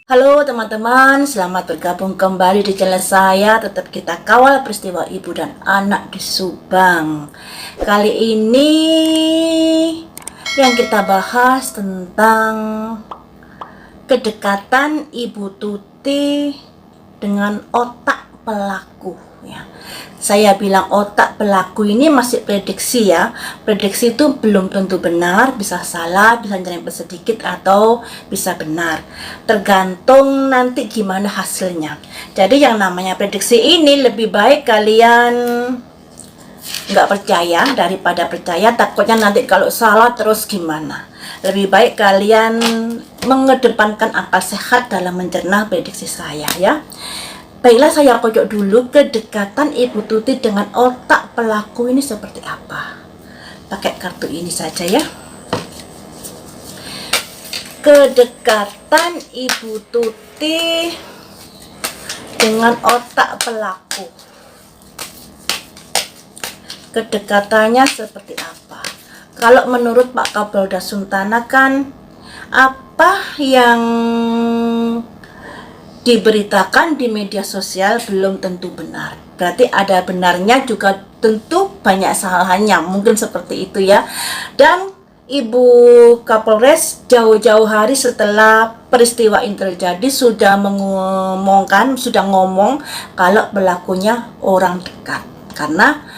Halo teman-teman, selamat bergabung kembali di channel saya. Tetap kita kawal peristiwa ibu dan anak di Subang. Kali ini yang kita bahas tentang kedekatan Ibu Tuti dengan otak pelaku ya. Saya bilang otak pelaku ini masih prediksi ya. Prediksi itu belum tentu benar, bisa salah, bisa nyerempet sedikit atau bisa benar. Tergantung nanti gimana hasilnya. Jadi yang namanya prediksi ini lebih baik kalian nggak percaya daripada percaya, takutnya nanti kalau salah terus gimana. Lebih baik kalian mengedepankan akal sehat dalam mencerna prediksi saya ya. Baiklah, saya kocok dulu kedekatan Ibu Tuti dengan otak pelaku ini seperti apa. Pakai kartu ini saja ya. Kedekatan Ibu Tuti dengan otak pelaku. Kedekatannya seperti apa? Kalau menurut Pak Kapolda Suntana kan apa yang diberitakan di media sosial belum tentu benar. Berarti ada benarnya juga, tentu banyak salahnya, mungkin seperti itu ya. Dan Ibu Kapolres jauh-jauh hari setelah peristiwa ini terjadi sudah ngomong kalau pelakunya orang dekat. Karena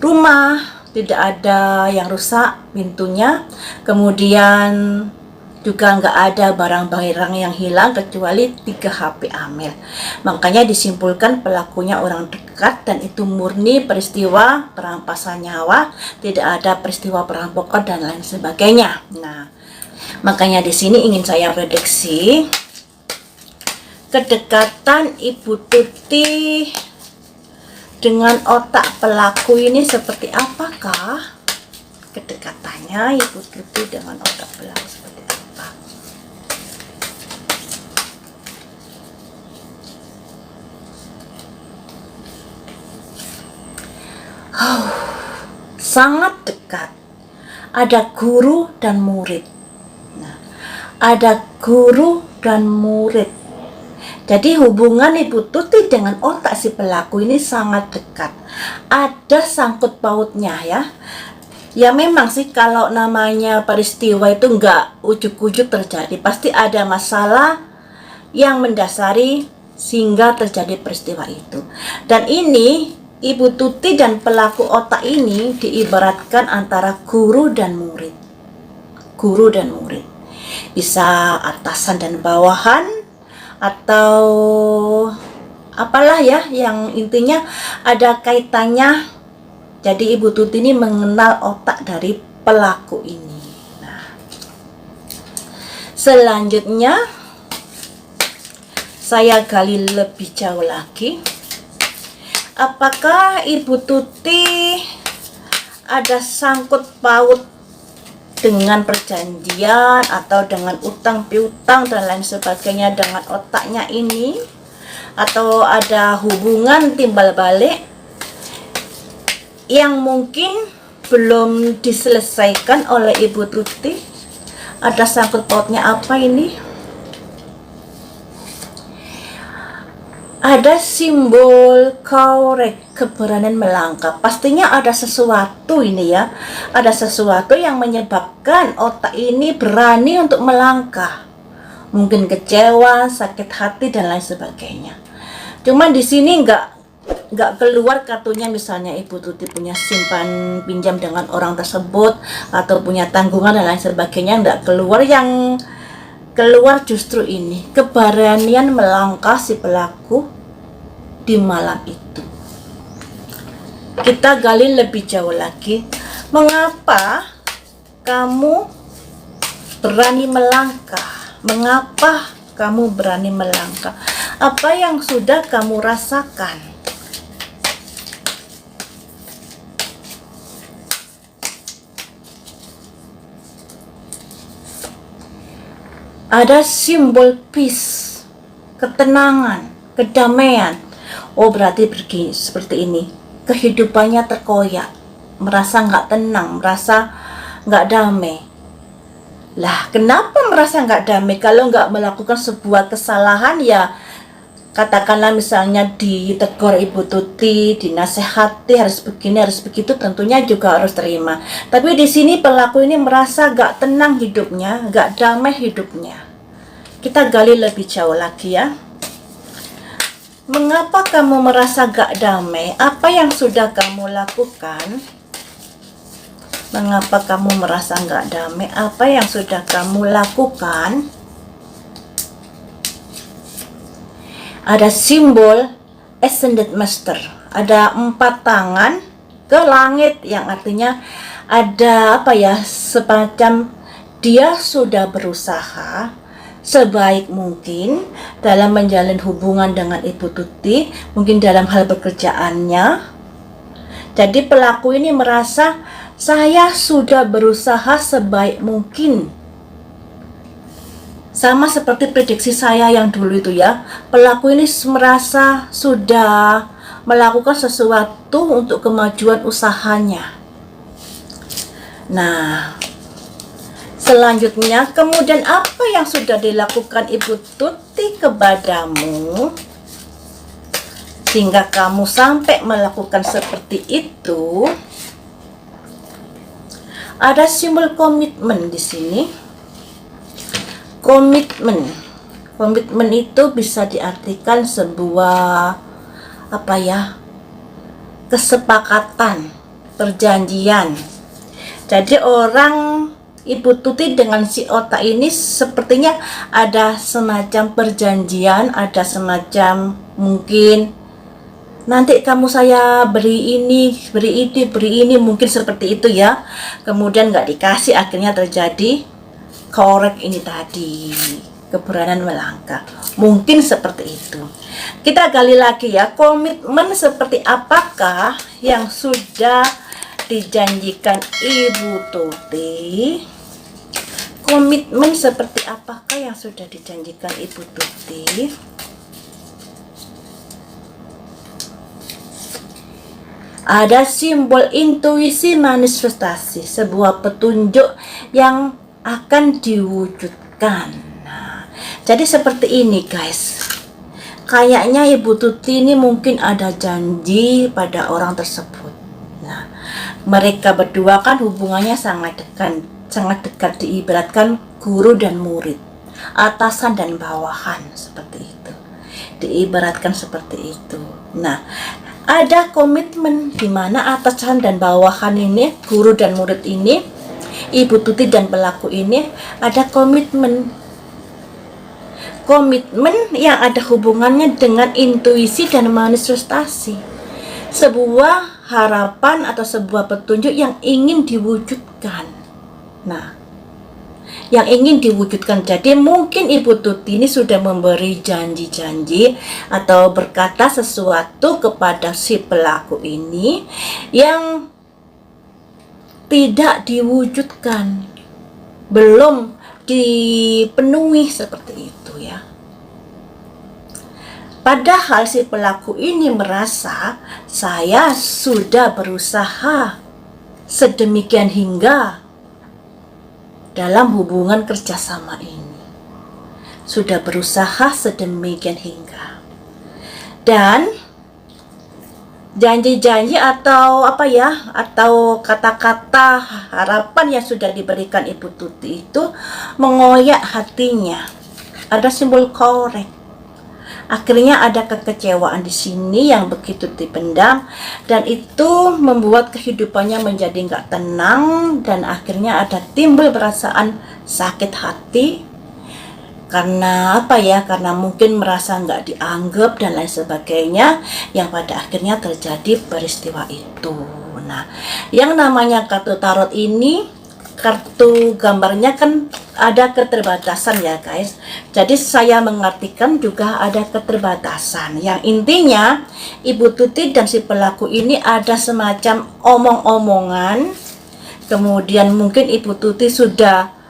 rumah tidak ada yang rusak pintunya, kemudian juga nggak ada barang-barang yang hilang kecuali 3 HP Amel. Makanya disimpulkan pelakunya orang dekat dan itu murni peristiwa perampasan nyawa, tidak ada peristiwa perampokan dan lain sebagainya. Nah, makanya di sini ingin saya prediksi kedekatan Ibu Tuti dengan otak pelaku ini seperti apakah? Kedekatannya Ibu Tuti dengan otak pelaku seperti apa? Sangat dekat. Ada guru dan murid. Nah, ada guru dan murid. Jadi hubungan Ibu Tuti dengan otak si pelaku ini sangat dekat. Ada sangkut pautnya ya. Ya memang sih kalau namanya peristiwa itu nggak ujuk-ujuk terjadi. Pasti ada masalah yang mendasari sehingga terjadi peristiwa itu. Dan ini Ibu Tuti dan pelaku otak ini diibaratkan antara guru dan murid. Guru dan murid. Bisa atasan dan bawahan atau apalah ya, yang intinya ada kaitannya. Jadi Ibu Tuti ini mengenal otak dari pelaku ini. Nah, selanjutnya saya gali lebih jauh lagi. Apakah Ibu Tuti ada sangkut paut dengan perjanjian atau dengan utang piutang dan lain sebagainya dengan otaknya ini? Atau ada hubungan timbal balik yang mungkin belum diselesaikan oleh Ibu Tuti? Ada sangkut pautnya apa ini? Ada simbol kaurek, keberanian melangkah. Pastinya ada sesuatu ini ya. Ada sesuatu yang menyebabkan otak ini berani untuk melangkah. Mungkin kecewa, sakit hati dan lain sebagainya. Cuman di sini nggak keluar kartunya, misalnya Ibu Tuti punya simpan pinjam dengan orang tersebut atau punya tanggungan dan lain sebagainya, nggak keluar. Yang keluar justru ini, keberanian melangkah si pelaku di malam itu. Kita gali lebih jauh lagi. Mengapa kamu berani melangkah? Mengapa kamu berani melangkah? Apa yang sudah kamu rasakan? Ada simbol peace, ketenangan, kedamaian. Oh, berarti begini, seperti ini. Kehidupannya terkoyak, merasa nggak tenang, merasa nggak damai. Lah, kenapa merasa nggak damai? Kalau nggak melakukan sebuah kesalahan, ya katakanlah misalnya ditegur Ibu Tuti, dinasehati harus begini, harus begitu, tentunya juga harus terima. Tapi di sini pelaku ini merasa nggak tenang hidupnya, nggak damai hidupnya. Kita gali lebih jauh lagi ya. Mengapa kamu merasa gak damai? Apa yang sudah kamu lakukan? Mengapa kamu merasa gak damai? Apa yang sudah kamu lakukan? Ada simbol Ascended Master. Ada 4 tangan ke langit, yang artinya ada apa ya, semacam dia sudah berusaha sebaik mungkin dalam menjalin hubungan dengan Ibu Tuti, mungkin dalam hal pekerjaannya. Jadi pelaku ini merasa, saya sudah berusaha sebaik mungkin. Sama seperti prediksi saya yang dulu itu ya, pelaku ini merasa sudah melakukan sesuatu untuk kemajuan usahanya. Nah, selanjutnya, kemudian apa yang sudah dilakukan Ibu Tuti kepadamu sehingga kamu sampai melakukan seperti itu? Ada simbol komitmen di sini. Komitmen itu bisa diartikan sebuah apa ya? Kesepakatan, perjanjian. Jadi orang Ibu Tuti dengan si otak ini sepertinya ada semacam perjanjian, ada semacam mungkin nanti kamu saya beri ini, beri ini, mungkin seperti itu ya. Kemudian nggak dikasih, akhirnya terjadi korek ini tadi, keberanian melangkah. Mungkin seperti itu. Kita gali lagi ya, komitmen seperti apakah yang sudah dijanjikan Ibu Tuti? Komitmen seperti apakah yang sudah dijanjikan Ibu Tuti? Ada simbol intuisi manifestasi, sebuah petunjuk yang akan diwujudkan. Nah, jadi seperti ini guys. Kayaknya Ibu Tuti ini mungkin ada janji pada orang tersebut. Nah, mereka berdua kan hubungannya sangat dekat, diibaratkan guru dan murid, atasan dan bawahan, seperti itu. Diibaratkan seperti itu. Nah, ada komitmen di mana atasan dan bawahan ini, guru dan murid ini, Ibu Tuti dan pelaku ini ada komitmen yang ada hubungannya dengan intuisi dan manifestasi, sebuah harapan atau sebuah petunjuk yang ingin diwujudkan. Nah, yang ingin diwujudkan. Jadi mungkin Ibu Tuti ini sudah memberi janji-janji atau berkata sesuatu kepada si pelaku ini yang tidak diwujudkan, belum dipenuhi seperti itu ya. Padahal si pelaku ini merasa, saya sudah berusaha sedemikian hingga dalam hubungan kerjasama ini, sudah berusaha sedemikian hingga, dan janji-janji atau apa ya, atau kata-kata harapan yang sudah diberikan Ibu Tuti itu mengoyak hatinya. Ada simbol korek. Akhirnya ada kekecewaan di sini yang begitu dipendam, dan itu membuat kehidupannya menjadi nggak tenang, dan akhirnya ada timbul perasaan sakit hati karena apa ya, karena mungkin merasa nggak dianggap dan lain sebagainya, yang pada akhirnya terjadi peristiwa itu. Nah, yang namanya kartu tarot ini, kartu gambarnya kan ada keterbatasan ya guys. Jadi saya mengartikan juga ada keterbatasan, yang intinya Ibu Tuti dan si pelaku ini ada semacam omong-omongan, kemudian mungkin Ibu Tuti sudah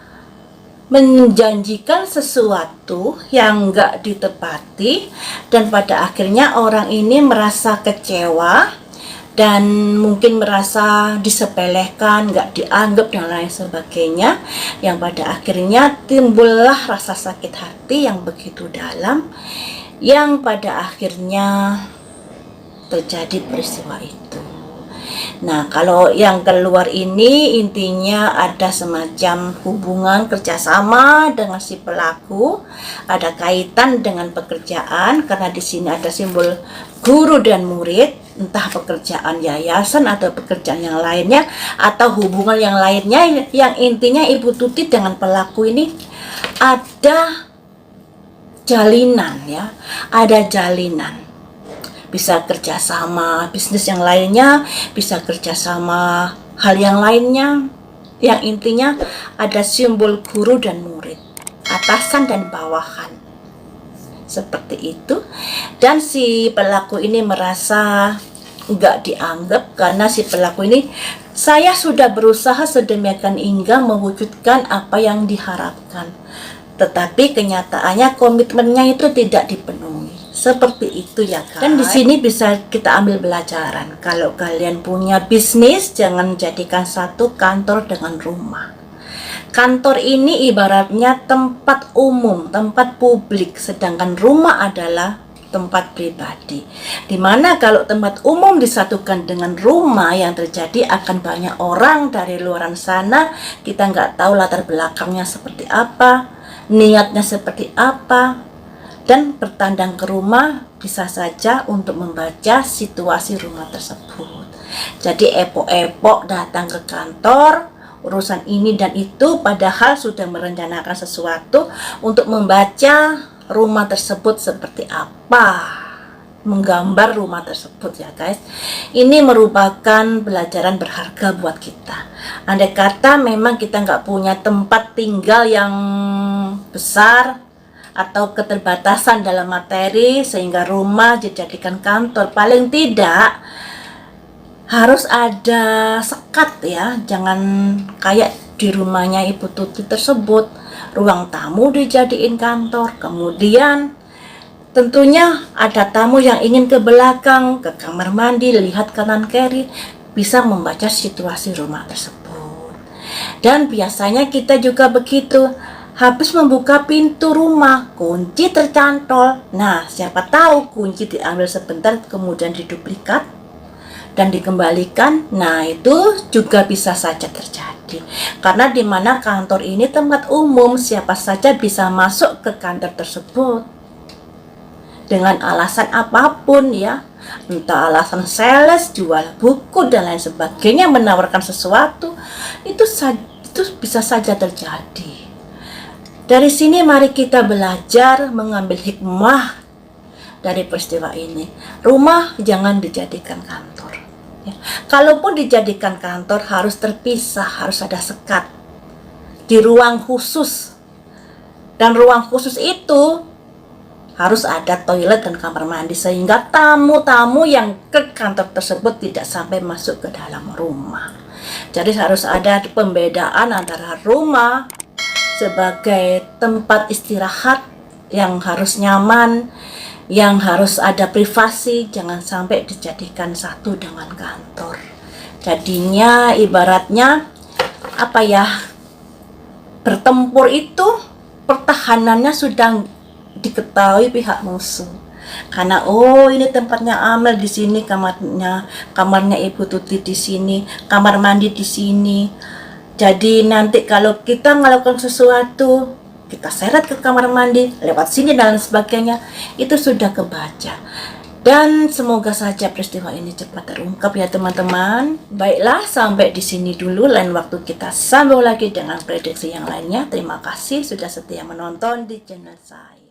menjanjikan sesuatu yang enggak ditepati, dan pada akhirnya orang ini merasa kecewa dan mungkin merasa disepelekan, nggak dianggap dan lain sebagainya, yang pada akhirnya timbullah rasa sakit hati yang begitu dalam, yang pada akhirnya terjadi peristiwa itu. Nah, kalau yang keluar ini intinya ada semacam hubungan kerjasama dengan si pelaku, ada kaitan dengan pekerjaan karena di sini ada simbol guru dan murid, entah pekerjaan yayasan atau pekerjaan yang lainnya atau hubungan yang lainnya, yang intinya Ibu Tuti dengan pelaku ini ada jalinan ya, ada jalinan. Bisa kerjasama bisnis yang lainnya, bisa kerjasama hal yang lainnya, yang intinya ada simbol guru dan murid, atasan dan bawahan, seperti itu. Dan si pelaku ini merasa nggak dianggap karena si pelaku ini, saya sudah berusaha sedemikian hingga mewujudkan apa yang diharapkan, tetapi kenyataannya komitmennya itu tidak dipenuhi. Seperti itu ya kan. Dan di sini bisa kita ambil pelajaran. Kalau kalian punya bisnis, jangan jadikan satu kantor dengan rumah. Kantor ini ibaratnya tempat umum, tempat publik, sedangkan rumah adalah tempat pribadi. Dimana kalau tempat umum disatukan dengan rumah, yang terjadi akan banyak orang dari luaran sana, kita nggak tahu latar belakangnya seperti apa, niatnya seperti apa, dan bertandang ke rumah bisa saja untuk membaca situasi rumah tersebut. Jadi epok-epok datang ke kantor, urusan ini dan itu, padahal sudah merencanakan sesuatu untuk membaca rumah tersebut seperti apa, menggambar rumah tersebut ya guys. Ini merupakan pelajaran berharga buat kita. Andai kata memang kita nggak punya tempat tinggal yang besar atau keterbatasan dalam materi sehingga rumah dijadikan kantor, paling tidak harus ada sekat ya. Jangan kayak di rumahnya Ibu Tuti tersebut, ruang tamu dijadiin kantor, kemudian tentunya ada tamu yang ingin ke belakang, ke kamar mandi, lihat kanan kiri, bisa membaca situasi rumah tersebut. Dan biasanya kita juga begitu, habis membuka pintu rumah, kunci tercantol. Nah, siapa tahu kunci diambil sebentar kemudian diduplikat dan dikembalikan. Nah, itu juga bisa saja terjadi. Karena di mana kantor ini tempat umum, siapa saja bisa masuk ke kantor tersebut dengan alasan apapun ya. Entah alasan sales, jual buku dan lain sebagainya, menawarkan sesuatu, itu bisa saja terjadi. Dari sini mari kita belajar mengambil hikmah dari peristiwa ini. Rumah jangan dijadikan kantor ya. Kalaupun dijadikan kantor harus terpisah, harus ada sekat di ruang khusus, dan ruang khusus itu harus ada toilet dan kamar mandi sehingga tamu-tamu yang ke kantor tersebut tidak sampai masuk ke dalam rumah. Jadi harus ada pembedaan antara rumah sebagai tempat istirahat yang harus nyaman, yang harus ada privasi, jangan sampai dijadikan satu dengan kantor. Jadinya ibaratnya apa ya, bertempur itu pertahanannya sudah diketahui pihak musuh. Karena oh ini tempatnya Amel di sini, kamarnya Ibu Tuti di sini, kamar mandi di sini. Jadi nanti kalau kita melakukan sesuatu, kita seret ke kamar mandi, lewat sini dan sebagainya, itu sudah kebaca. Dan semoga saja peristiwa ini cepat terungkap ya teman-teman. Baiklah, sampai di sini dulu. Lain waktu kita sambung lagi dengan prediksi yang lainnya. Terima kasih sudah setia menonton di channel saya.